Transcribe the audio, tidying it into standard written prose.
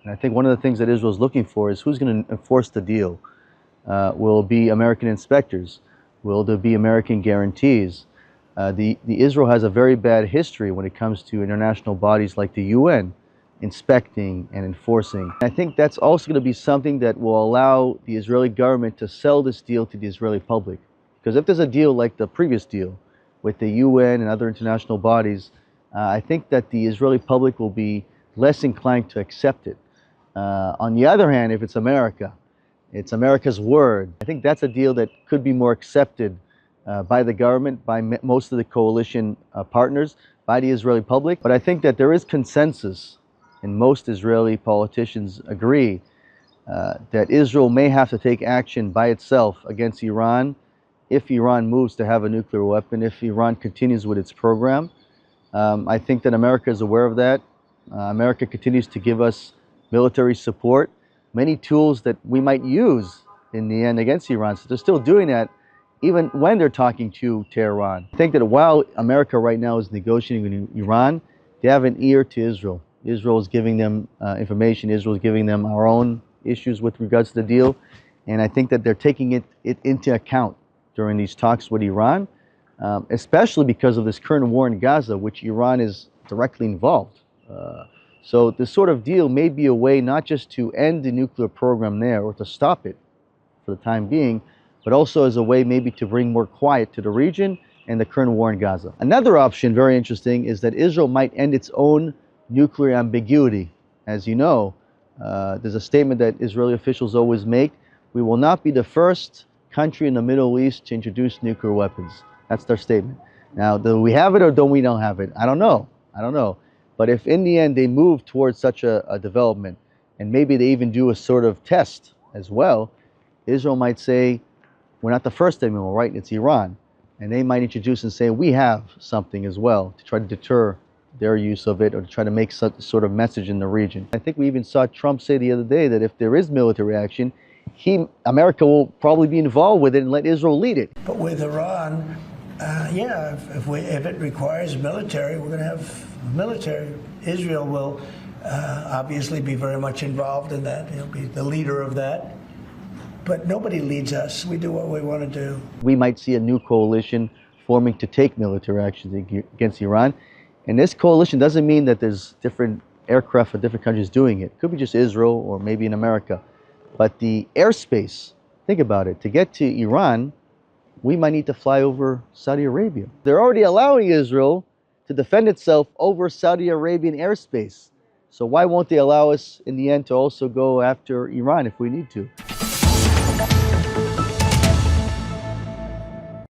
And I think one of the things that Israel is looking for is who's going to enforce the deal. Will it be American inspectors? Will there be American guarantees? The Israel has a very bad history when it comes to international bodies like the UN inspecting and enforcing. I think that's also going to be something that will allow the Israeli government to sell this deal to the Israeli public. Because if there's a deal like the previous deal with the UN and other international bodies, I think that the Israeli public will be less inclined to accept it. On the other hand, if it's America, it's America's word. I think that's a deal that could be more accepted by the government, by most of the coalition partners, by the Israeli public. But I think that there is consensus, and most Israeli politicians agree that Israel may have to take action by itself against Iran if Iran moves to have a nuclear weapon, if Iran continues with its program. I think that America is aware of that. America continues to give us military support, many tools that we might use in the end against Iran. So they're still doing that even when they're talking to Tehran. I think that while America right now is negotiating with Iran, they have an ear to Israel. Israel is giving them information. Israel is giving them our own issues with regards to the deal. And I think that they're taking it into account during these talks with Iran, especially because of this current war in Gaza, which Iran is directly involved. So this sort of deal may be a way not just to end the nuclear program there or to stop it for the time being, but also as a way maybe to bring more quiet to the region and the current war in Gaza. Another option, very interesting, is that Israel might end its own nuclear ambiguity. As you know, there's a statement that Israeli officials always make: we will not be the first country in the Middle East to introduce nuclear weapons. That's their statement. Now, do we have it or don't we don't have it? I don't know. But if in the end they move towards such a development, and maybe they even do a sort of test as well, Israel might say, we're not the first anymore, right? It's Iran. And they might introduce and say, we have something as well to try to deter their use of it or to try to make such sort of message in the region. I think we even saw Trump say the other day that if there is military action, America will probably be involved with it and let Israel lead it. But with Iran, if it requires military, we're going to have military. Israel will obviously be very much involved in that. He'll be the leader of that. But nobody leads us. We do what we want to do. We might see a new coalition forming to take military actions against Iran. And this coalition doesn't mean that there's different aircraft for different countries doing it. It could be just Israel or maybe in America. But the airspace, think about it, to get to Iran, we might need to fly over Saudi Arabia. They're already allowing Israel to defend itself over Saudi Arabian airspace. So why won't they allow us in the end to also go after Iran if we need to?